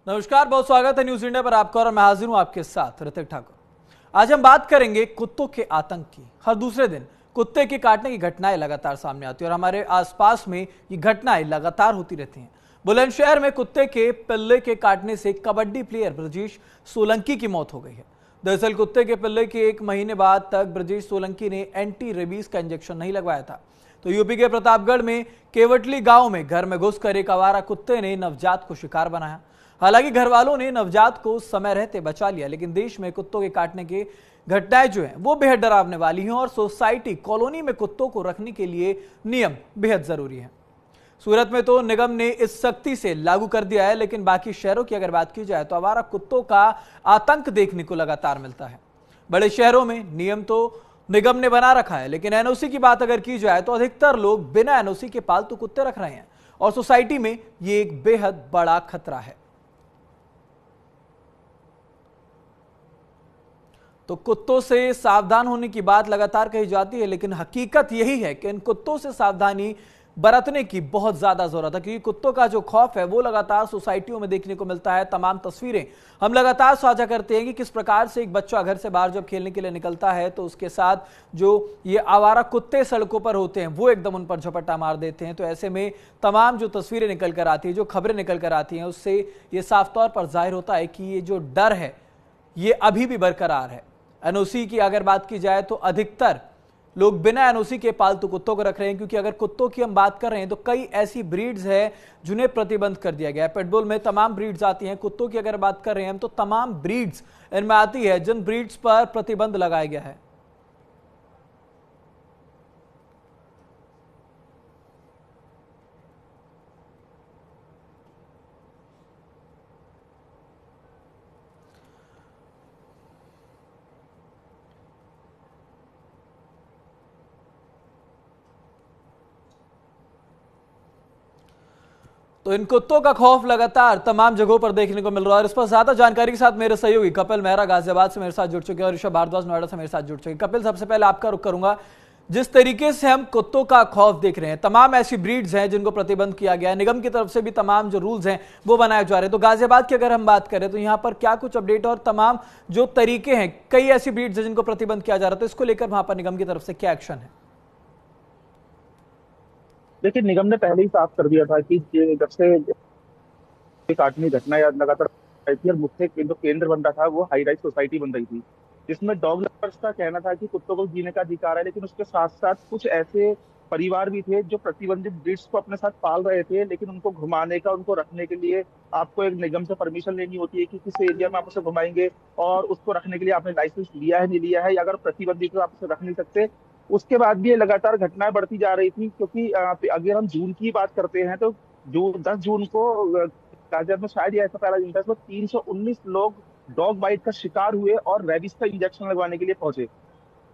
नमस्कार, बहुत स्वागत है न्यूज इंडिया पर आपका और मैं हाजिर हूं आपके साथ ऋतिक ठाकुर। आज हम बात करेंगे कुत्तों के आतंक की। हर दूसरे दिन कुत्ते के काटने की घटनाएं लगातार सामने आती है और हमारे आसपास में ये घटनाएं लगातार होती रहती हैं। बुलंदशहर में कुत्ते के पिल्ले के काटने से कबड्डी प्लेयर ब्रजेश सोलंकी की मौत हो गई है। दरअसल कुत्ते के पिल्ले के 1 महीने बाद तक ब्रजेश सोलंकी ने एंटी रेबीज का इंजेक्शन नहीं लगवाया था। तो यूपी के प्रतापगढ़ में केवटली गांव में घर में घुसकर एक आवारा कुत्ते ने नवजात को शिकार बनाया। हालांकि घर वालों ने नवजात को समय रहते बचा लिया, लेकिन देश में कुत्तों के काटने की घटनाएं जो हैं वो बेहद डरावने वाली हैं और सोसाइटी कॉलोनी में कुत्तों को रखने के लिए नियम बेहद जरूरी है। सूरत में तो निगम ने इस सख्ती से लागू कर दिया है, लेकिन बाकी शहरों की अगर बात की जाए तो आवारा कुत्तों का आतंक देखने को लगातार मिलता है। बड़े शहरों में नियम तो निगम ने बना रखा है, लेकिन एनओसी की बात अगर की जाए तो अधिकतर लोग बिना एनओसी के पालतू कुत्ते रख रहे हैं और सोसाइटी में ये एक बेहद बड़ा खतरा है। तो कुत्तों से सावधान होने की बात लगातार कही जाती है, लेकिन हकीकत यही है कि इन कुत्तों से सावधानी बरतने की बहुत ज्यादा जरूरत है, क्योंकि कुत्तों का जो खौफ है वो लगातार सोसाइटियों में देखने को मिलता है। तमाम तस्वीरें हम लगातार साझा करते हैं कि किस प्रकार से एक बच्चा घर से बाहर जब खेलने के लिए निकलता है तो उसके साथ जो ये आवारा कुत्ते सड़कों पर होते हैं वो एकदम उन पर झपट्टा मार देते हैं। तो ऐसे में तमाम जो तस्वीरें निकल कर आती है, जो खबरें निकल कर आती हैं, उससे ये साफ तौर पर जाहिर होता है कि ये जो डर है ये अभी भी बरकरार है। एनओसी की अगर बात की जाए तो अधिकतर लोग बिना एनओसी के पालतू कुत्तों को रख रहे हैं, क्योंकि अगर कुत्तों की हम बात कर रहे हैं तो कई ऐसी ब्रीड्स हैं जिन्हें प्रतिबंध कर दिया गया है। पिटबुल में तमाम ब्रीड्स आती हैं। कुत्तों की अगर बात कर रहे हैं हम तो तमाम ब्रीड्स इनमें आती है जिन ब्रीड्स पर प्रतिबंध लगाया गया है। तो इन कुत्तों का खौफ लगातार तमाम जगहों पर देखने को मिल रहा है और इस पर ज्यादा जानकारी के साथ मेरे सहयोगी कपिल मेहरा गाजियाबाद से मेरे साथ जुड़ चुके हैं और ऋषभ भारद्वाज नोएडा से मेरे साथ जुड़ चुके हैं। कपिल, सबसे पहले आपका रुख करूंगा। जिस तरीके से हम कुत्तों का खौफ देख रहे हैं, तमाम ऐसी ब्रीड्स हैं जिनको प्रतिबंध किया गया है, निगम की तरफ से भी तमाम जो रूल्स हैं वो बनाए जा रहे हैं। तो गाजियाबाद की अगर हम बात करें तो यहाँ पर क्या कुछ अपडेट और तमाम जो तरीके हैं, कई ऐसी ब्रीड्स हैं जिनको प्रतिबंध किया जा रहा है, तो इसको लेकर वहां पर निगम की तरफ से क्या एक्शन है? देखिए, निगम ने पहले ही साफ कर दिया था कि जब से काटने घटना या लगातार आई थी और मुख्य जो केंद्र बन रहा था वो हाई राइज सोसाइटी बन रही थी, जिसमें डॉग लवर्स का कहना था कि कुत्तों को जीने का अधिकार है, लेकिन उसके साथ साथ कुछ ऐसे परिवार भी थे जो प्रतिबंधित ब्रीड्स को अपने साथ पाल रहे थे, लेकिन उनको घुमाने का, उनको रखने के लिए आपको एक निगम से परमिशन लेनी होती है कि किस एरिया में आप उसे घुमाएंगे और उसको रखने के लिए आपने लाइसेंस लिया है नहीं लिया है, या अगर प्रतिबंधित तो आप उसे रख नहीं सकते। उसके बाद भी ये लगातार घटनाएं बढ़ती जा रही थी, क्योंकि अगर हम जून की बात करते हैं तो जून 10 जून को गाजियाबाद में शायद ये ऐसा पहला दिन था इसमें 319 लोग डॉग बाइट का शिकार हुए और रेबीज का इंजेक्शन लगवाने के लिए पहुंचे।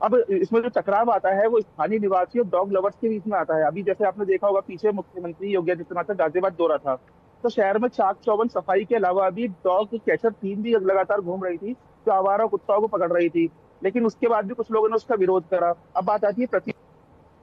अब इसमें जो टकराव आता है वो स्थानीय निवासी और डॉग लवर्स के बीच में आता है। अभी जैसे आपने देखा होगा, पीछे मुख्यमंत्री योगी आदित्यनाथ का गाजियाबाद दौरा था, तो शहर में चाक चौबंद सफाई के अलावा अभी डॉग कैचर टीम भी लगातार घूम रही थी जो आवारा कुत्ताओं को पकड़ रही थी, लेकिन उसके बाद भी कुछ लोगों ने उसका विरोध करा। अब बात आती है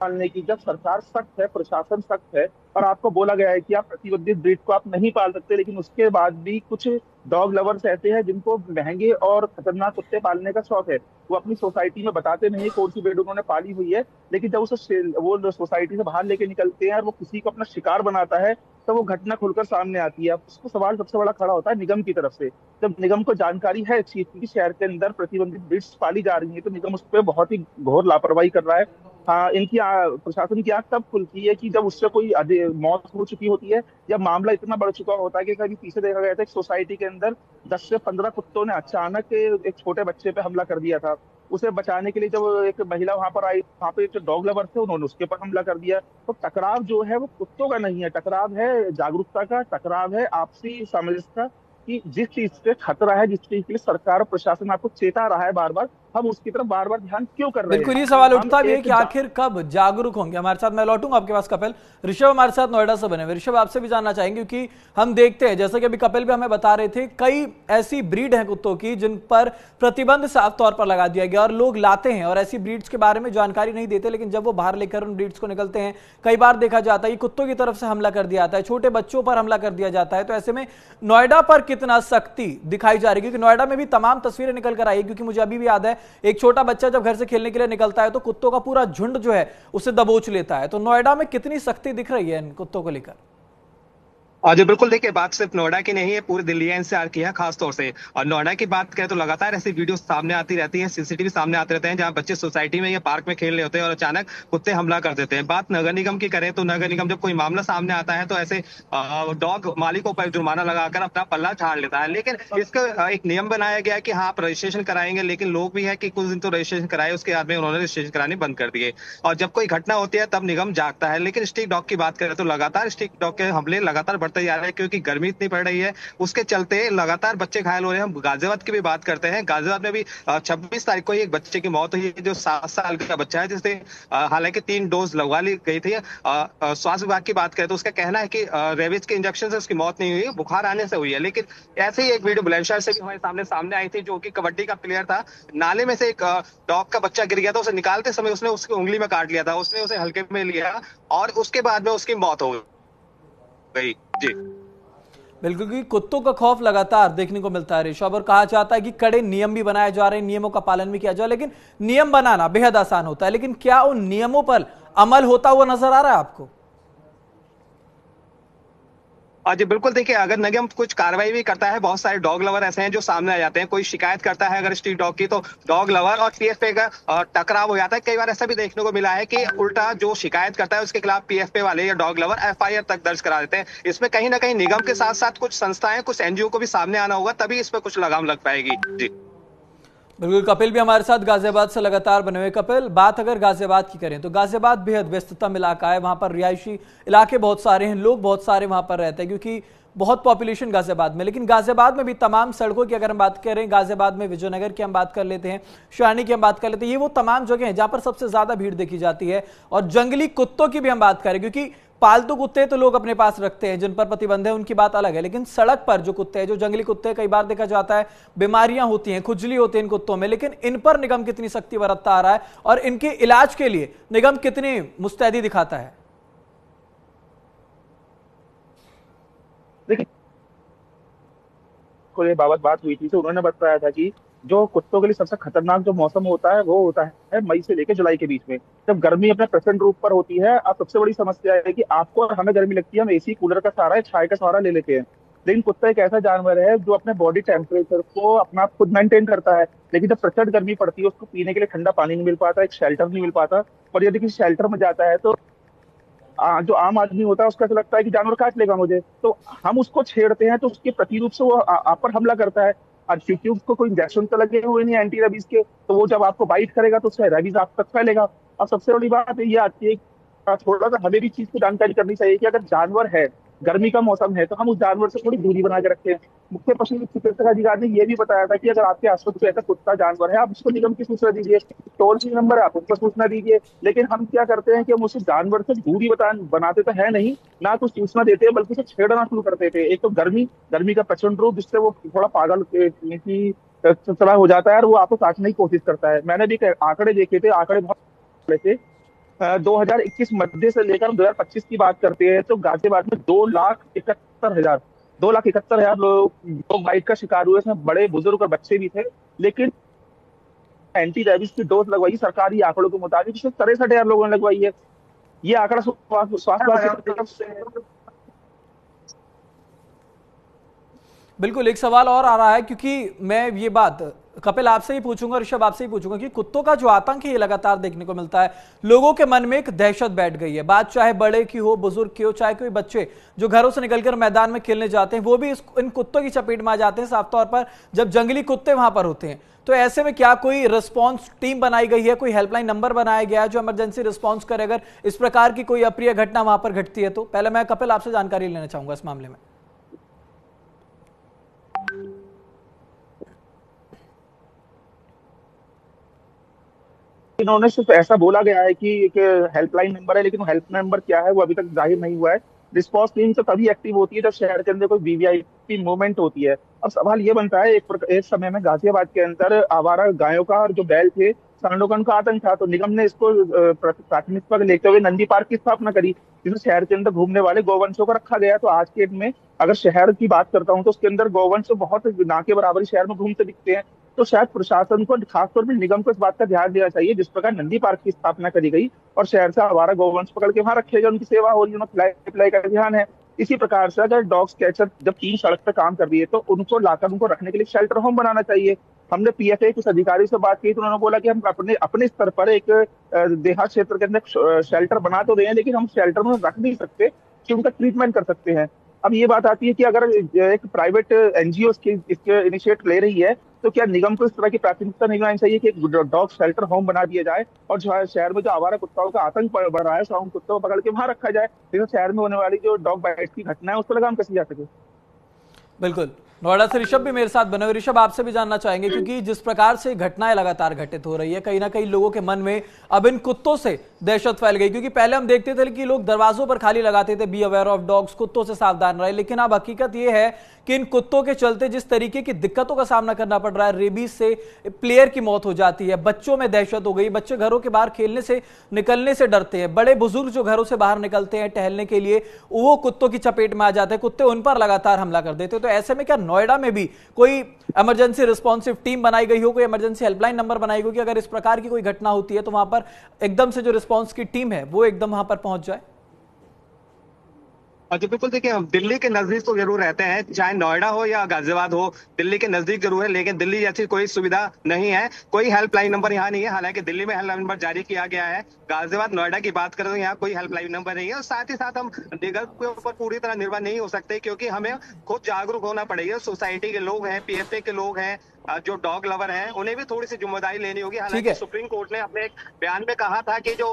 पालने की। जब सरकार सख्त है, प्रशासन सख्त है और आपको बोला गया है कि आप प्रतिबंधित ब्रीड को आप नहीं पाल सकते, लेकिन उसके बाद भी कुछ डॉग लवर्स ऐसे हैं जिनको महंगे और खतरनाक कुत्ते पालने का शौक है। वो अपनी सोसाइटी में बताते नहीं कौन सी ब्रीड उन्होंने पाली हुई है, लेकिन जब उसे वो सोसाइटी से बाहर लेके निकलते हैं और वो किसी को अपना शिकार बनाता है तो वो घटना खुलकर सामने आती है। उसको सवाल सबसे बड़ा खड़ा होता है निगम की तरफ से। जब निगम को जानकारी है इस चीज की शहर के अंदर प्रतिबंधित ब्रीड्स पाली जा रही है, तो निगम उस पर बहुत ही घोर लापरवाही कर रहा है। हाँ, इनकी प्रशासन की आंख तब खुलती है कि जब उससे कोई मौत हो चुकी होती है या मामला इतना बढ़ चुका होता है कि कभी पीछे देखा गया था एक सोसाइटी के अंदर 10 से 15 कुत्तों ने अचानक एक छोटे बच्चे पे हमला कर दिया था। उसे बचाने के लिए जब एक महिला वहां पर आई, वहां पे जो डॉग लवर थे उन्होंने उसके ऊपर हमला कर दिया। तो टकराव जो है वो कुत्तों का नहीं है, टकराव है जागरूकता का, टकराव है आपसी सामंजस्य का, कि जिस चीज से खतरा है, जिस चीज के लिए सरकार और प्रशासन आपको चेता रहा है बार बार, हम उसकी तरफ बार बार ध्यान क्यों कर रहे हैं? बिल्कुल, ये सवाल उठता भी है कि आखिर कब जागरूक होंगे। हमारे साथ मैं लौटूंगा आपके पास कपिल। ऋषभ हमारे साथ नोएडा से बने हुए। ऋषभ, आपसे भी जानना चाहेंगे, क्योंकि हम देखते हैं जैसे कि अभी कपिल भी हमें बता रहे थे, कई ऐसी ब्रीड है कुत्तों की जिन पर प्रतिबंध साफ तौर पर लगा दिया गया और लोग लाते हैं और ऐसी ब्रीड्स के बारे में जानकारी नहीं देते, लेकिन जब वो बाहर लेकर उन ब्रीड्स को निकलते हैं कई बार देखा जाता है कि कुत्तों की तरफ से हमला कर दिया जाता है, छोटे बच्चों पर हमला कर दिया जाता है। तो ऐसे में नोएडा पर कितना सख्ती दिखाई जा रही है, क्योंकि नोएडा में भी तमाम तस्वीरें निकल कर आई है, क्योंकि मुझे अभी भी याद है एक छोटा बच्चा जब घर से खेलने के लिए निकलता है तो कुत्तों का पूरा झुंड जो है उसे दबोच लेता है। तो नोएडा में कितनी सख्ती दिख रही है इन कुत्तों को लेकर? और जो बिल्कुल देखिए, बात सिर्फ नोएडा की नहीं है, पूरी दिल्ली एनसीआर की है खास तौर से। और नोएडा की बात करें तो लगातार ऐसी वीडियो सामने आती रहती है, सीसीटीवी सामने आते रहते हैं, जहां बच्चे सोसाइटी में या पार्क में खेल रहे होते हैं और अचानक कुत्ते हमला कर देते हैं। बात नगर निगम की करें तो नगर निगम जब कोई मामला सामने आता है तो ऐसे डॉग मालिकों पर जुर्माना लगाकर अपना पल्ला झाड़ लेता है। लेकिन इसका एक नियम बनाया गया है कि हाँ, आप रजिस्ट्रेशन कराएंगे, लेकिन लोग भी है कि कुछ दिन तो रजिस्ट्रेशन कराए, उसके बाद में उन्होंने रजिस्ट्रेशन कराने बंद कर दिए। और जब कोई घटना होती है तब निगम जागता है। लेकिन स्ट्रीट डॉग की बात करें तो लगातार स्ट्रीट डॉग के हमले लगातार बढ़ते जा रहे हैं, क्योंकि गर्मी इतनी पड़ रही है, उसके चलते लगातार बच्चे घायल हो रहे हैं। हम गाजियाबाद की भी बात करते हैं। गाजियाबाद में भी 26 तारीख को ही एक बच्चे की मौत हुई है, जो 7 साल का बच्चा है, जिसने हालांकि 3 डोज लगवा ली गई थी। स्वास्थ्य विभाग की बात करें तो उसका कहना है कि रेबीज के इंजेक्शन से उसकी मौत नहीं हुई, बुखार आने से हुई है। लेकिन ऐसे ही एक वीडियो बुलंदशहर से भी हमारे सामने आई थी, जो कि कबड्डी का प्लेयर था। नाले में से एक डॉग का बच्चा गिर गया था, उसे निकालते समय उसने उसकी उंगली में काट लिया था, उसने उसे हल्के में लिया और उसके बाद में उसकी मौत हो गई। जी बिल्कुल, क्योंकि कुत्तों का खौफ लगातार देखने को मिलता है ऋषभ, और कहा जाता है कि कड़े नियम भी बनाए जा रहे हैं, नियमों का पालन भी किया जाए। लेकिन नियम बनाना बेहद आसान होता है, लेकिन क्या उन नियमों पर अमल होता हुआ नजर आ रहा है आपको? जी बिल्कुल, देखिए, अगर निगम कुछ कार्रवाई भी करता है, बहुत सारे डॉग लवर ऐसे हैं जो सामने आ जाते हैं। कोई शिकायत करता है अगर स्ट्रीट डॉग की, तो डॉग लवर और पीएफए का टकराव हो जाता है। कई बार ऐसा भी देखने को मिला है कि उल्टा जो शिकायत करता है उसके खिलाफ पीएफए वाले या डॉग लवर एफआईआर तक दर्ज करा देते हैं। इसमें कहीं ना कहीं निगम के साथ साथ कुछ संस्थाएं, कुछ एनजीओ को भी सामने आना होगा, तभी इस पर कुछ लगाम लग पाएगी। जी बिल्कुल, कपिल भी हमारे साथ गाजियाबाद से लगातार बने हुए। कपिल, बात अगर गाजियाबाद की करें तो गाजियाबाद बेहद व्यस्ततम इलाका है, वहां पर रिहायशी इलाके बहुत सारे हैं, लोग बहुत सारे वहां पर रहते हैं, क्योंकि बहुत पॉपुलेशन गाजियाबाद में। लेकिन गाजियाबाद में भी तमाम सड़कों की अगर हम बात करें, गाजियाबाद में विजयनगर की हम बात कर लेते हैं, शानी की हम बात कर लेते हैं, ये वो तमाम जगह हैं जहां पर सबसे ज्यादा भीड़ देखी जाती है। और जंगली कुत्तों की भी हम बात करें, क्योंकि पालतू कुत्ते तो लोग अपने पास रखते हैं, जिन पर प्रतिबंध है उनकी बात अलग है, लेकिन सड़क पर जो कुत्ते हैं, जो जंगली कुत्ते हैं, कई बार देखा जाता है बीमारियां होती हैं, खुजली होती है इन कुत्तों में। लेकिन इन पर निगम कितनी सख्ती बरतता आ रहा है और इनके इलाज के लिए निगम कितनी मुस्तैदी दिखाता है? देखिए, को ये बाबत बात हुई थी तो उन्होंने बताया था कि जो कुत्तों के लिए सबसे खतरनाक जो मौसम होता है वो होता है मई से लेकर जुलाई के बीच में, जब गर्मी अपने प्रचंड रूप पर होती है। अब सबसे बड़ी समस्या है कि आपको और हमें गर्मी लगती है, हम एसी कूलर का सहारा या छाया का सहारा ले लेते हैं। लेकिन कुत्ता एक ऐसा जानवर है जो अपने बॉडी टेम्परेचर को अपना खुद मेंटेन करता है। लेकिन जब प्रचंड गर्मी पड़ती है, उसको पीने के लिए ठंडा पानी नहीं मिल पाता, एक शेल्टर नहीं मिल पाता। और यदि किसी शेल्टर में जाता है तो जो आम आदमी होता है उसको ऐसा लगता है कि जानवर काट लेगा मुझे, तो हम उसको छेड़ते हैं तो उसके प्रतिरूप से वो आप पर हमला करता है। और क्योंकि उसको कोई इंजेक्शन तो लगे हुए नहीं एंटी रेबीज के, तो वो जब आपको बाइट करेगा तो उसका रेबीज आप तक फैलेगा। अब सबसे बड़ी बात ये आती है कि थोड़ा सा हमें भी चीज की जानकारी करनी चाहिए कि अगर जानवर है, गर्मी का मौसम है, तो हम उस जानवर से थोड़ी दूरी बना के रखें। मुख्य पशु चिकित्सक अधिकारी ने यह भी बताया था कि अगर आपके आसपास कोई ऐसा कुत्ता जानवर है, आप उसको निगम की सूचना दीजिए, टोल फ्री नंबर है, आप उसको सूचना दीजिए। लेकिन हम क्या करते हैं कि हम उस जानवर से दूरी बनाते तो है नहीं, ना कुछ सूचना देते हैं, बल्कि उसे छेड़ना शुरू कर देते हैं। एक तो गर्मी गर्मी का प्रचंड रूप, जिससे वो थोड़ा पागल की तरह हो जाता है और वो आपको काटने की कोशिश करता है। मैंने भी आंकड़े देखे थे, आंकड़े बहुत बड़े थे। 2021 मध्य से लेकर 2025 की बात करते हैं तो गाजियाबाद में 2,71,000 लोग बाइट का शिकार हुए। इसमें बड़े बुजुर्ग और बच्चे भी थे। लेकिन एंटी रेबीज की डोज लगवाई सरकारी आंकड़ों के मुताबिक सिर्फ 63,000 लोगों ने लगवाई है। ये आंकड़ा स्वास्थ्य विभाग की तरफ से। बिल्कुल, एक सवाल और आ रहा है, क्योंकि मैं ये बात कपिल आपसे ही पूछूंगा, ऋषभ आपसे ही पूछूंगा कि कुत्तों का जो आतंक है ये लगातार देखने को मिलता है, लोगों के मन में एक दहशत बैठ गई है। बात चाहे बड़े की हो, बुजुर्ग की हो, चाहे कोई बच्चे जो घरों से निकलकर मैदान में खेलने जाते हैं, वो भी इन कुत्तों की चपेट में आ जाते हैं, साफ तौर पर जब जंगली कुत्ते वहां पर होते हैं। तो ऐसे में क्या कोई रिस्पॉन्स टीम बनाई गई है, कोई हेल्पलाइन नंबर बनाया गया है जो इमरजेंसी रिस्पॉन्स करे अगर इस प्रकार की कोई अप्रिय घटना वहां पर घटती है? तो पहले मैं कपिल आपसे जानकारी लेना चाहूंगा इस मामले में। इन्होंने सिर्फ ऐसा बोला गया है कि एक हेल्पलाइन नंबर है, लेकिन वो हेल्प नंबर क्या है वो अभी तक जाहिर नहीं हुआ है। रिस्पॉन्स टीम तो तभी एक्टिव होती है जब शहर के अंदर कोई वीवीआईपी मूवमेंट होती है। अब सवाल ये बनता है, एक समय में गाजियाबाद के अंदर आवारा गायों का और जो बैल थे, सांडों का उनका आतंक था, तो निगम ने इसको प्राथमिकता लेते हुए नंदी पार्क की स्थापना करी। जिसमें शहर के अंदर घूमने वाले गौवंशों को रखा गया। तो आज के डेट में अगर शहर की बात करता हूँ तो उसके अंदर गौवंश बहुत ना के बराबर ही शहर में घूमते दिखते हैं। तो शायद प्रशासन को, खासतौर पर निगम को, इस बात का ध्यान देना चाहिए। जिस प्रकार नंदी पार्क की स्थापना करी गई और शहर से आवारा गौवंश पकड़ के वहां रखे गए, उनकी सेवा हो रही है, उन्हें खिलाई पिलाई का ध्यान है। इसी प्रकार से अगर डॉग्स कैचर जब टीम सड़क पर काम कर रही है तो उनको लाकर उनको रखने के लिए शेल्टर होम बनाना चाहिए। हमने पीएफए कुछ अधिकारी से बात की तो उन्होंने बोला कि हम अपने अपने स्तर पर एक देहात क्षेत्र के अंदर शेल्टर बना तो रहे हैं, लेकिन हम शेल्टर में रख नहीं सकते कि उनका ट्रीटमेंट कर सकते हैं। अब ये बात आती है कि अगर एक प्राइवेट एनजीओ इसके इनिशिएट ले रही है तो क्या निगम को इस तरह की प्राथमिकता नहीं होनी चाहिए कि एक डॉग शेल्टर होम बना दिया जाए और जो है शहर में जो आवारा कुत्ताओं का आतंक बढ़ रहा है, उन कुत्तों को पकड़ के वहां रखा जाए, जिससे शहर में होने वाली जो डॉग बाइट की घटना है उस पर लगाम कसी जा सके। बिल्कुल। नोएडा से ऋषभ भी मेरे साथ बने हुए। ऋषभ, आपसे भी जानना चाहेंगे, क्योंकि जिस प्रकार से घटनाएं लगातार घटित हो रही है, कहीं ना कहीं लोगों के मन में अब इन कुत्तों से दहशत फैल गई। क्योंकि पहले हम देखते थे कि लोग दरवाजों पर खाली लगाते थे, बी अवेयर ऑफ डॉग्स, कुत्तों से सावधान रहे, लेकिन अब हकीकत यह है कि इन कुत्तों के चलते जिस तरीके की दिक्कतों का सामना करना पड़ रहा है, रेबीज से प्लेयर की मौत हो जाती है, बच्चों में दहशत हो गई, बच्चे घरों के बाहर खेलने से निकलने से डरते हैं, बड़े बुजुर्ग जो घरों से बाहर निकलते हैं टहलने के लिए वो कुत्तों की चपेट में आ जाते हैं, कुत्ते उन पर लगातार हमला कर देते हैं। तो ऐसे में क्या नोएडा में भी कोई इमरजेंसी रिस्पॉन्सिव टीम बनाई गई हो, कोई इमरजेंसी हेल्पलाइन नंबर बनाई हो कि अगर इस प्रकार की कोई घटना होती है तो वहां पर एकदम से जो रिस्पॉन्स की टीम है वो एकदम वहां पर पहुंच जाए? जी बिल्कुल, देखिए हम दिल्ली के नजदीक तो जरूर रहते हैं, चाहे नोएडा हो या गाजियाबाद हो, दिल्ली के नजदीक जरूर है, लेकिन दिल्ली जैसी कोई सुविधा नहीं है, कोई हेल्पलाइन नंबर यहाँ नहीं है। हालांकि दिल्ली में हेल्पलाइन नंबर जारी किया गया है, गाजियाबाद नोएडा की बात करें तो यहाँ कोई हेल्पलाइन नंबर नहीं है। और साथ ही साथ हम निगम के ऊपर पूरी तरह निर्भर नहीं हो सकते, क्योंकि हमें खुद जागरूक होना पड़ेगा। सोसाइटी के लोग हैं, पीएफए के लोग हैं, जो डॉग लवर हैं, उन्हें भी थोड़ी सी जिम्मेदारी लेनी होगी। हालांकि सुप्रीम कोर्ट ने अपने एक बयान में कहा था कि जो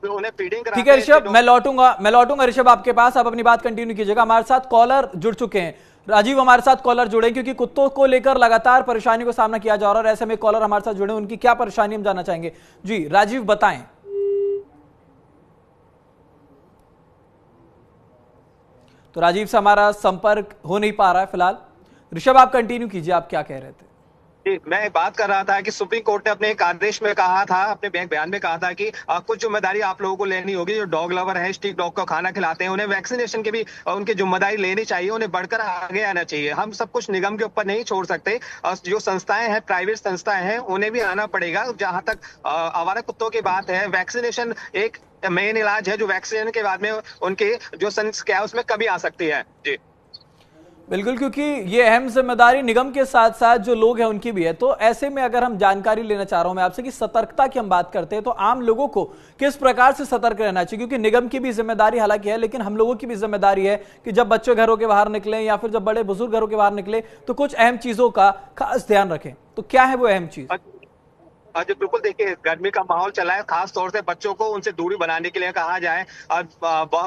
उन्हें फीडिंग ठीक है ऋषभ, मैं लौटूंगा ऋषभ आपके पास, आप अपनी बात कंटिन्यू कीजिएगा। हमारे साथ कॉलर जुड़ चुके हैं, राजीव हमारे साथ कॉलर जुड़े, क्योंकि कुत्तों को लेकर लगातार परेशानी को सामना किया जा रहा है और ऐसे में कॉलर हमारे साथ जुड़े, उनकी क्या परेशानी हम जानना चाहेंगे। जी राजीव, बताएं। तो राजीव से हमारा संपर्क हो नहीं पा रहा है फिलहाल। ऋषभ, आप कंटिन्यू कीजिए, आप क्या कह रहे थे? जी, मैं बात कर रहा था कि सुप्रीम कोर्ट ने अपने एक आदेश में कहा था, अपने बयान में कहा था कि कुछ जिम्मेदारी आप लोगों को लेनी होगी। जो डॉग लवर है, स्ट्रीट डॉग को खाना खिलाते हैं, उन्हें वैक्सीनेशन की भी उनकी जिम्मेदारी लेनी चाहिए, उन्हें बढ़कर आगे आना चाहिए। हम सब कुछ निगम के ऊपर नहीं छोड़ सकते, और जो संस्थाएं हैं, प्राइवेट संस्थाएं हैं, उन्हें भी आना पड़ेगा। जहां तक आवारा कुत्तों की बात है, वैक्सीनेशन एक मेन इलाज है, जो वैक्सीनेशन के बाद में उनके जो संख्या है उसमें कमी आ सकती है। जी बिल्कुल, क्योंकि ये अहम जिम्मेदारी निगम के साथ साथ जो लोग हैं उनकी भी है। तो ऐसे में अगर हम जानकारी लेना चाह रहा हूं मैं आपसे कि सतर्कता की हम बात करते हैं तो आम लोगों को किस प्रकार से सतर्क रहना चाहिए, क्योंकि निगम की भी जिम्मेदारी हालांकि है, लेकिन हम लोगों की भी जिम्मेदारी है कि जब बच्चे घरों के बाहर निकले या फिर जब बड़े बुजुर्ग घरों के बाहर निकले तो कुछ अहम चीजों का खास ध्यान रखें। तो क्या है वो अहम चीज? जी बिल्कुल, देखिए गर्मी का माहौल चला है, खास तौर से बच्चों को उनसे दूरी बनाने के लिए कहा जाए। और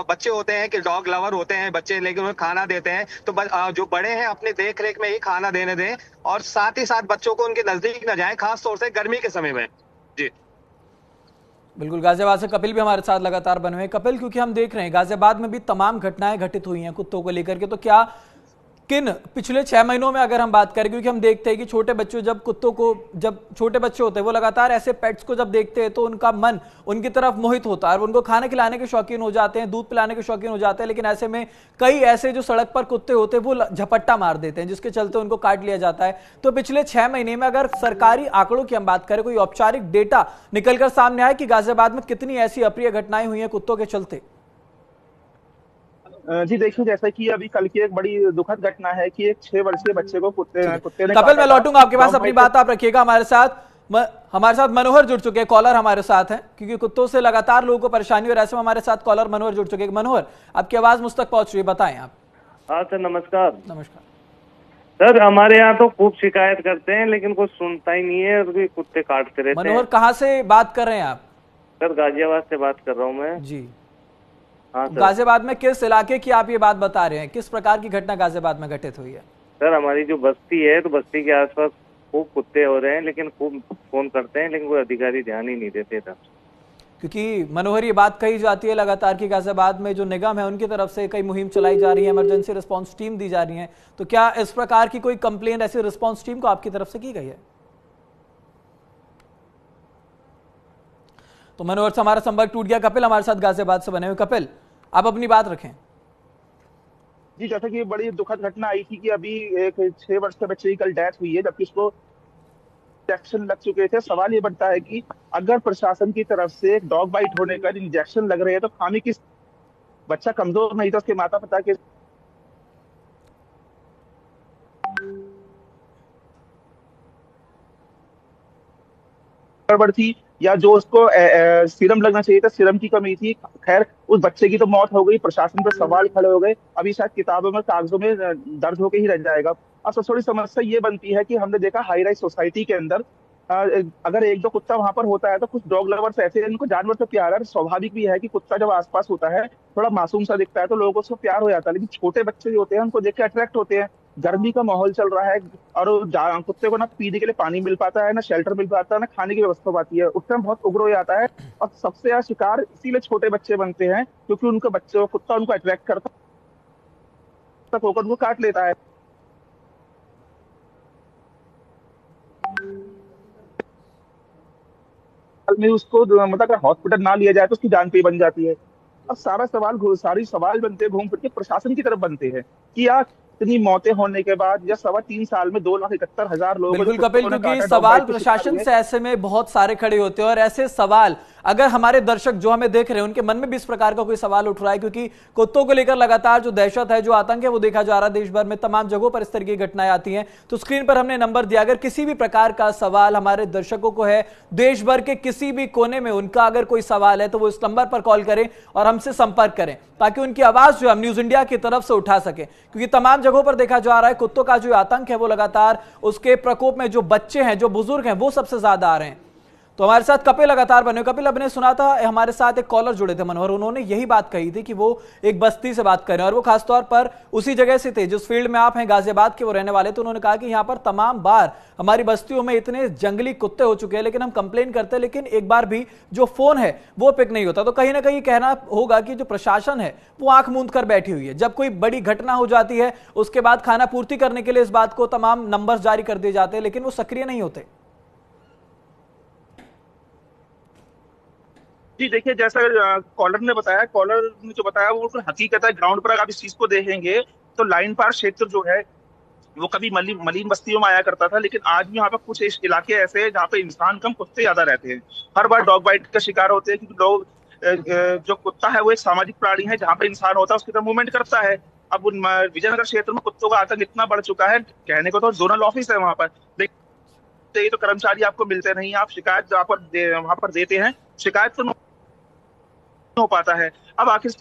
बच्चे होते हैं कि डॉग लवर होते हैं बच्चे, लेकिन उन्हें खाना देते हैं तो जो बड़े हैं अपने देख रेख में ही खाना देने दें, और साथ ही साथ बच्चों को उनके नजदीक न जाए, खास तौर से गर्मी के समय में। जी बिल्कुल, गाजियाबाद से कपिल भी हमारे साथ लगातार बने हुए। कपिल, क्योंकि हम देख रहे हैं गाजियाबाद में भी तमाम घटनाएं घटित हुई हैं कुत्तों को लेकर के, तो क्या किन पिछले 6 महीनों में अगर हम बात करें, क्योंकि हम देखते हैं कि छोटे बच्चों जब कुत्तों को, जब छोटे बच्चे होते हैं वो लगातार ऐसे पेट्स को जब देखते हैं तो उनका मन उनकी तरफ मोहित होता है और उनको खाने खिलाने के शौकीन हो जाते हैं, दूध पिलाने के शौकीन हो जाते हैं। लेकिन ऐसे में कई ऐसे जो सड़क पर कुत्ते होते हैं वो झपट्टा मार देते हैं, जिसके चलते उनको काट लिया जाता है। तो पिछले 6 महीने में अगर सरकारी आंकड़ों की हम बात करें, कोई औपचारिक डेटा निकलकर सामने आए कि गाजियाबाद में कितनी ऐसी अप्रिय घटनाएं हुई हैं कुत्तों के चलते? जी देखिए, जैसा कि अभी कल की एक बड़ी दुखद घटना है कि एक 6 वर्षीय बच्चे को कुत्ते ने कपिल, काटा मैं था। लौटूंगा आपके पास, अपनी बात आप रखिएगा। हमारे साथ मनोहर जुड़ चुके हैं, कॉलर हमारे साथ हैं, क्योंकि कुत्तों से लगातार लोगों को परेशानी और ऐसे में हमारे साथ कॉलर मनोहर जुड़ चुके हैं। मनोहर, आपकी आवाज मुझ तक पहुंच रही है, बताएं आप। हाँ सर, नमस्कार। नमस्कार सर, हमारे यहाँ तो खूब शिकायत करते हैं लेकिन कोई सुनता ही नहीं है और कोई कुत्ते काटते रहते हैं। मनोहर, कहाँ से बात कर रहे हैं आप? सर, गाजियाबाद से बात कर रहा हूँ मैं। जी हाँ सर। गाजियाबाद में किस इलाके की आप ये बात बता रहे हैं, किस प्रकार की घटना गाजियाबाद में घटित हुई है? सर, हमारी जो बस्ती है तो बस्ती के आसपास खूब कुत्ते हो रहे हैं, लेकिन खूब फोन करते हैं लेकिन कोई अधिकारी ध्यान ही नहीं देते था। क्योंकि मनोहर ये बात कही जाती है लगातार कि गाजियाबाद में जो निगम है उनकी तरफ से कई मुहिम चलाई जा रही है, इमरजेंसी रिस्पांस टीम दी जा रही है, तो क्या इस प्रकार की कोई कंप्लेन ऐसी रिस्पांस टीम को आपकी तरफ से की गई है? तो मनोहर से हमारा संपर्क टूट गया। कपिल हमारे साथ गाजियाबाद से बने हुए। कपिल, आप अपनी बात रखें। जी, जैसा कि बड़ी दुखद घटना आई थी कि अभी एक 6 वर्ष के बच्चे की कल डेथ हुई है, जबकि उसको इंजेक्शन लग चुके थे। सवाल ये बनता है कि अगर प्रशासन की तरफ से एक डॉग बाइट होने का इंजेक्शन लग रहे हैं तो खामी किस, बच्चा कमजोर नहीं था, उसके माता पिता के गड़बड़ थी, या जो उसको सीरम लगना चाहिए था, सीरम की कमी थी। खैर, उस बच्चे की तो मौत हो गई, प्रशासन पे सवाल खड़े हो गए। अभी शायद किताबों में, कागजों में दर्ज होके ही रह जाएगा। अब सबसे बड़ी समस्या ये बनती है कि हमने देखा हाई राइज सोसाइटी के अंदर अ, अगर एक दो कुत्ता वहां पर होता है तो कुछ डॉग लवर्स ऐसे हैं, इनको जानवर से प्यार है। स्वाभाविक भी है कि कुत्ता जब आसपास होता है, थोड़ा मासूम सा दिखता है तो लोगों को उसको प्यार हो जाता है। लेकिन छोटे बच्चे जो होते हैं उनको देख के अट्रैक्ट होते हैं। गर्मी का माहौल चल रहा है, और कुत्ते को ना पीने के लिए पानी मिल पाता है, ना शेल्टर मिल पाता है, ना खाने की व्यवस्था हो पाती है। उस टाइम बहुत उग्र हो जाता है। और सबसे ज्यादा शिकार इसीलिए छोटे बच्चे बनते हैं, क्योंकि उनके बच्चे, कुत्ता उनको अट्रैक्ट करता तक होकर उनको काट लेता है। में उसको मतलब अगर हॉस्पिटल ना लिया जाए तो उसकी जान पे ही बन जाती है। अब सारी सवाल बनते हैं, घूम फिर के प्रशासन की तरफ बनते हैं कि यार, इतनी मौतें होने के बाद, या 3.25 साल में 2,71,000 लोगों को जो बिल्कुल कपिल, कुत्तों ने क्योंकि काटा, डॉग सवाल बाइट के शिकार प्रशासन हुए। से ऐसे में बहुत सारे खड़े होते हैं, और ऐसे सवाल अगर हमारे दर्शक जो हमें देख रहे हैं उनके मन में भी इस प्रकार का कोई सवाल उठ रहा है, क्योंकि कुत्तों को लेकर लगातार जो दहशत है, जो आतंक है, वो देखा जा रहा है देश भर में, तमाम जगहों पर इस तरह की घटनाएं आती हैं। तो स्क्रीन पर हमने नंबर दिया, अगर किसी भी प्रकार का सवाल हमारे दर्शकों को है, देश भर के किसी भी कोने में उनका अगर कोई सवाल है, तो वो इस नंबर पर कॉल करें और हमसे संपर्क करें, ताकि उनकी आवाज जो हम न्यूज इंडिया की तरफ से उठा सके। क्योंकि तमाम जगहों पर देखा जा रहा है कुत्तों का जो आतंक है वो लगातार, उसके प्रकोप में जो बच्चे हैं, जो बुजुर्ग हैं, वो सबसे ज्यादा आ रहे हैं। तो हमारे साथ कपिल लगातार बने। कपिल, अपने सुना था हमारे साथ एक कॉलर जुड़े थे मनोहर, उन्होंने यही बात कही थी कि वो एक बस्ती से बात कर रहे हैं, और वो खासतौर पर उसी जगह से थे जिस फील्ड में आप हैं, गाजियाबाद के वो रहने वाले। तो उन्होंने कहा कि यहाँ पर तमाम बार हमारी बस्तियों में इतने जंगली कुत्ते हो चुके हैं, लेकिन हम कंप्लेन करते हैं, लेकिन एक बार भी जो फोन है वो पिक नहीं होता। तो कहीं ना कहीं कहना होगा कि जो प्रशासन है वो आंख मूंद कर बैठी हुई है। जब कोई बड़ी घटना हो जाती है उसके बाद खाना पूर्ति करने के लिए इस बात को तमाम नंबर जारी कर दिए जाते हैं, लेकिन वो सक्रिय नहीं होते। जी देखिए, जैसा कॉलर ने बताया, कॉलर ने जो बताया वो बिल्कुल हकीकत है। ग्राउंड पर अगर आप इस चीज को देखेंगे तो लाइन पार क्षेत्र जो है वो कभी मलिन बस्तियों में आया करता था, लेकिन आज भी यहाँ पर कुछ इलाके ऐसे हैं जहाँ पे इंसान कम कुत्ते ज्यादा रहते हैं। हर बार डॉग बाइट का शिकार होते हैं, क्योंकि लोग जो कुत्ता है वो एक सामाजिक प्राणी है, जहाँ पे इंसान होता है उसकी तरफ मूवमेंट करता है। अब विजयनगर क्षेत्र में कुत्तों का आतंक इतना बढ़ चुका है, कहने को तो जोनल ऑफिस है वहां पर, देखते तो कर्मचारी आपको मिलते नहीं। आप शिकायत वहां पर देते हैं, शिकायत तो हो पाता है। अब आखिर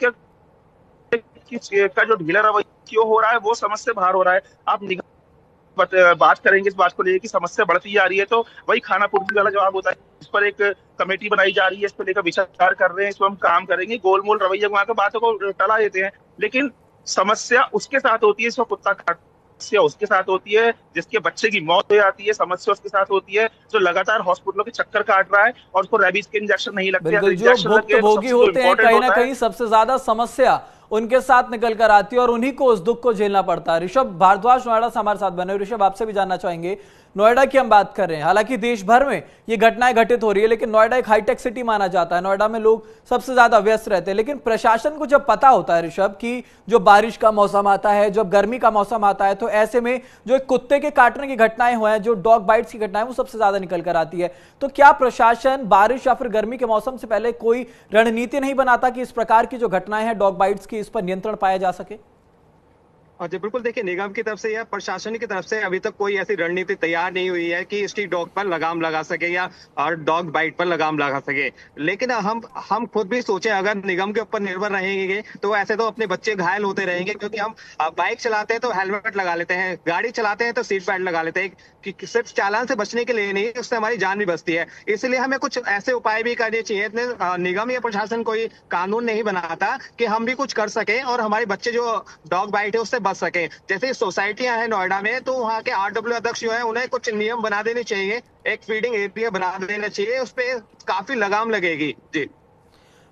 का जो ढीला रवैया क्यों हो रहा है, वो समझ से बाहर हो रहा है। आप बात करेंगे इस बात को लेकर कि समस्या बढ़ती जा रही है, तो वही खाना पूर्ति वाला जवाब होता है। इस पर एक कमेटी बनाई जा रही है, इस पर लेकर विचार कर रहे हैं, इस पर हम काम करेंगे, गोलमोल रवैया घुमा कर बातों को टला देते हैं। लेकिन समस्या उसके साथ होती है, इसमें कुत्ता काट, समस्या उसके साथ होती है जिसके बच्चे की मौत हो जाती है, समस्या उसके साथ होती है जो लगातार हॉस्पिटलों के चक्कर काट रहा है और उसको रेबीज के इंजेक्शन नहीं लगते। बिल्कुल, जो भुक्तभोगी होते हैं कहीं ना कहीं सबसे ज्यादा समस्या उनके साथ निकल कर आती है, और उन्हीं को उस दुख को झेलना पड़ता है। ऋषभ भारद्वाज नोएडा से हमारे साथ बने। ऋषभ, आपसे भी जानना चाहेंगे, नोएडा की हम बात कर रहे हैं, हालांकि देश भर में ये घटनाएं घटित हो रही है, लेकिन नोएडा एक हाईटेक सिटी माना जाता है, नोएडा में लोग सबसे ज्यादा व्यस्त रहते हैं। लेकिन प्रशासन को जब पता होता है ऋषभ कि जो बारिश का मौसम आता है, जब गर्मी का मौसम आता है, तो ऐसे में जो एक कुत्ते के काटने की घटनाएं हुए हैं, जो डॉग बाइट्स की घटनाएं, वो सबसे ज्यादा निकल कर आती है। तो क्या प्रशासन बारिश या फिर गर्मी के मौसम से पहले कोई रणनीति नहीं बनाता कि इस प्रकार की जो घटनाएं हैं डॉग बाइट्स की, इस पर नियंत्रण पाया जा सके? और जी बिल्कुल, देखिए निगम की तरफ से या प्रशासन की तरफ से अभी तक कोई ऐसी रणनीति तैयार नहीं हुई है कि स्ट्रीट डॉग पर लगाम लगा सके या और डॉग बाइट पर लगाम लगा सके। लेकिन हम खुद भी सोचे, अगर निगम के ऊपर निर्भर रहेंगे तो ऐसे तो अपने बच्चे घायल होते रहेंगे, क्योंकि हम बाइक चलाते हैं तो हेलमेट लगा लेते हैं, गाड़ी चलाते हैं तो सीट बेल्ट लगा लेते हैं, कि सिर्फ चालान से बचने के लिए नहीं, उससे हमारी जान भी बचती है। इसलिए हमें कुछ ऐसे उपाय भी करने चाहिए। निगम या प्रशासन कोई कानून नहीं बनाता कि हम भी कुछ कर सके और हमारे बच्चे जो डॉग बाइट है उससे बच सके। जैसे सोसाइटियां हैं नोएडा में, तो वहाँ के RW अध्यक्ष जो है उन्हें कुछ नियम बना देने चाहिए, एक फीडिंग एरिया बना देना चाहिए, उस पर काफी लगाम लगेगी। जी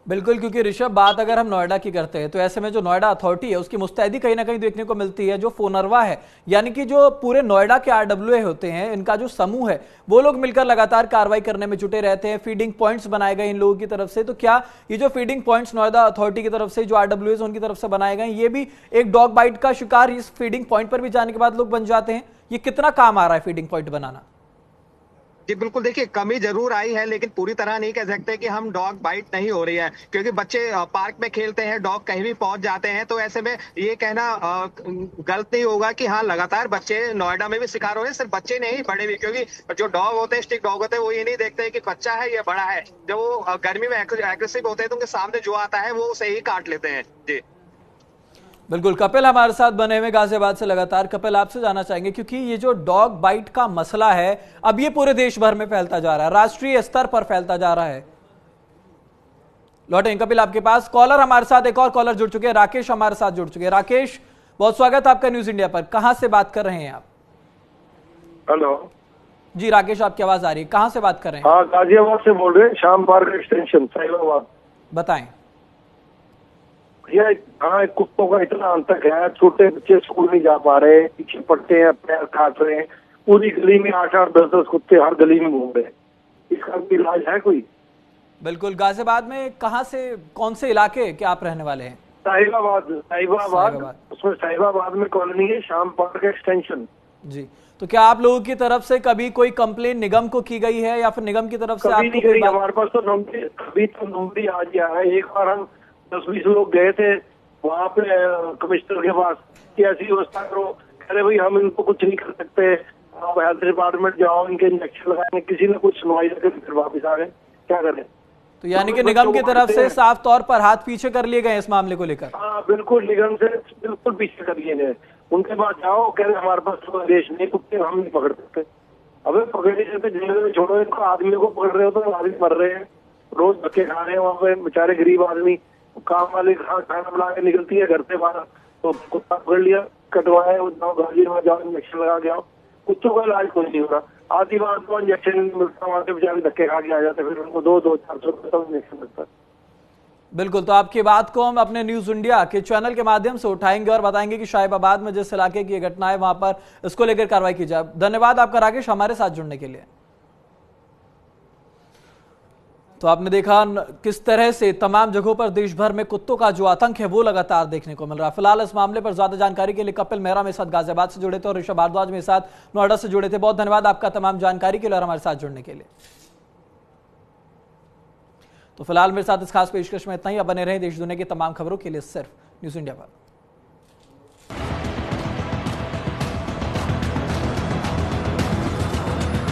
बिल्कुल, क्योंकि ऋषभ बात अगर हम नोएडा की करते हैं तो ऐसे में जो नोएडा अथॉरिटी है उसकी मुस्तैदी कहीं ना कहीं देखने को मिलती है। जो फोनरवा है यानी कि जो पूरे नोएडा के आरडब्ल्यूए होते हैं, इनका जो समूह है वो लोग मिलकर लगातार कार्रवाई करने में जुटे रहते हैं। फीडिंग पॉइंट्स बनाए गए इन लोगों की तरफ से। तो क्या ये जो फीडिंग पॉइंट्स नोएडा अथॉरिटी की तरफ से जो आरडब्ल्यूए उनकी तरफ से बनाए गए, ये भी एक डॉग बाइट का शिकार इस फीडिंग पॉइंट पर भी जाने के बाद लोग बन जाते हैं? ये कितना काम आ रहा है फीडिंग पॉइंट बनाना? जी बिल्कुल, देखिए कमी जरूर आई है, लेकिन पूरी तरह नहीं कह सकते कि हम डॉग बाइट नहीं हो रही है, क्योंकि बच्चे पार्क में खेलते हैं, डॉग कहीं भी पहुंच जाते हैं। तो ऐसे में ये कहना गलत नहीं होगा कि हाँ लगातार बच्चे नोएडा में भी शिकार हो रहे हैं। सिर्फ बच्चे नहीं, बड़े भी, क्योंकि जो डॉग होते हैं, स्टिक डॉग होते हैं, वो ये नहीं देखते हैं कि बच्चा है या बड़ा है। जब वो गर्मी में एग्रेसिव होते हैं तो उनके सामने जो आता है वो उसे ही काट लेते हैं। जी बिल्कुल, कपिल हमारे साथ बने हुए गाजियाबाद से लगातार। कपिल, आपसे जानना चाहेंगे क्योंकि ये जो डॉग बाइट का मसला है अब ये पूरे देश भर में फैलता जा रहा है, राष्ट्रीय स्तर पर फैलता जा रहा है। लौटें कपिल आपके पास। कॉलर हमारे साथ, एक और कॉलर जुड़ चुके हैं, राकेश हमारे साथ जुड़ चुके हैं। राकेश, बहुत स्वागत आपका न्यूज इंडिया पर। कहां से बात कर रहे हैं आप? हेलो जी राकेश, आपकी आवाज आ रही है, कहां से बात कर रहे हैं? हाँ, गाजियाबाद से बोल रहे हैं, शाम पार्क एक्सटेंशन, साहिबाबाद। बताएं। भैया हाँ, एक कुत्तों का इतना अंतक है, छोटे बच्चे स्कूल नहीं जा पा रहे, पीछे पड़ते हैं, पैर काट रहे हैं। पूरी गली में 8-8, 10-10 कुत्ते हर गली में घूम रहे हैं। इसका कोई इलाज है कोई? बिल्कुल, गाजियाबाद में कहां से, कौन से इलाके के आप रहने वाले हैं? साहिबाबाद, उसमें साहिबाबाद में कॉलोनी है, शाम पार्क एक्सटेंशन। जी, तो क्या आप लोगों की तरफ से कभी कोई कंप्लेन निगम को की गई है या फिर निगम की तरफ से कभी आपको नहीं गई हमारे पास तो कभी तो नंबर आ गया है। एक बार हम 10-20 लोग गए थे वहाँ पे कमिश्नर के पास कि ऐसी व्यवस्था करो। कह रहे भाई हम इनको कुछ नहीं कर सकते, आप हेल्थ डिपार्टमेंट जाओ, इनके इंजेक्शन लगाएंगे। किसी ने कुछ सुनवाई करके फिर वापस आ गए। क्या करें? तो यानी कि निगम की तरफ से साफ तौर पर हाथ पीछे कर लिए गए इस मामले को लेकर? हाँ बिल्कुल, निगम से बिल्कुल पीछे कर लिए गए। उनके पास जाओ, कह रहे हमारे पास तो आदेश नहीं, कुत्ते हम नहीं पकड़ सकते। अबे पकड़ने से जंगल में छोड़ो इनको, आदमी को पकड़ रहे हो तो आदमी मर रहे हैं, रोज धक्के खा रहे हैं वहाँ पे बेचारे गरीब आदमी। काम वाले खाना बना के निकलती है घर से बाहर, तो कुत्ता पकड़ लिया, कटवाया, गाजियाबाद जाओ, इंजेक्शन लगा के आओ। कुत्तों का इलाज कोई नहीं हो रहा। आधी बार तो इंजेक्शन नहीं मिलता, वहाँ के बेचारे धक्के खा के आ जाते, फिर उनको 200-400 रुपये इंजेक्शन मिलता है। बिल्कुल, तो आपकी बात को हम अपने न्यूज इंडिया के चैनल के माध्यम से उठाएंगे और बताएंगे कि शाहिबाबाद में जिस इलाके की घटना है वहां पर इसको लेकर कार्रवाई की जाए। धन्यवाद आपका राकेश, हमारे साथ जुड़ने के लिए। तो आपने देखा किस तरह से तमाम जगहों पर देश भर में कुत्तों का जो आतंक है वो लगातार देखने को मिल रहा है। फिलहाल इस मामले पर ज्यादा जानकारी के लिए कपिल मेहरा मेरे साथ गाजियाबाद से जुड़े थे और ऋषभ भारद्वाज मेरे साथ नोएडा से जुड़े थे। बहुत धन्यवाद आपका तमाम जानकारी के लिए और हमारे साथ जुड़ने के लिए। तो फिलहाल मेरे साथ इस खास पेशकश में इतना ही। अब बने रहें देश दुनिया की तमाम खबरों के लिए सिर्फ न्यूज इंडिया पर।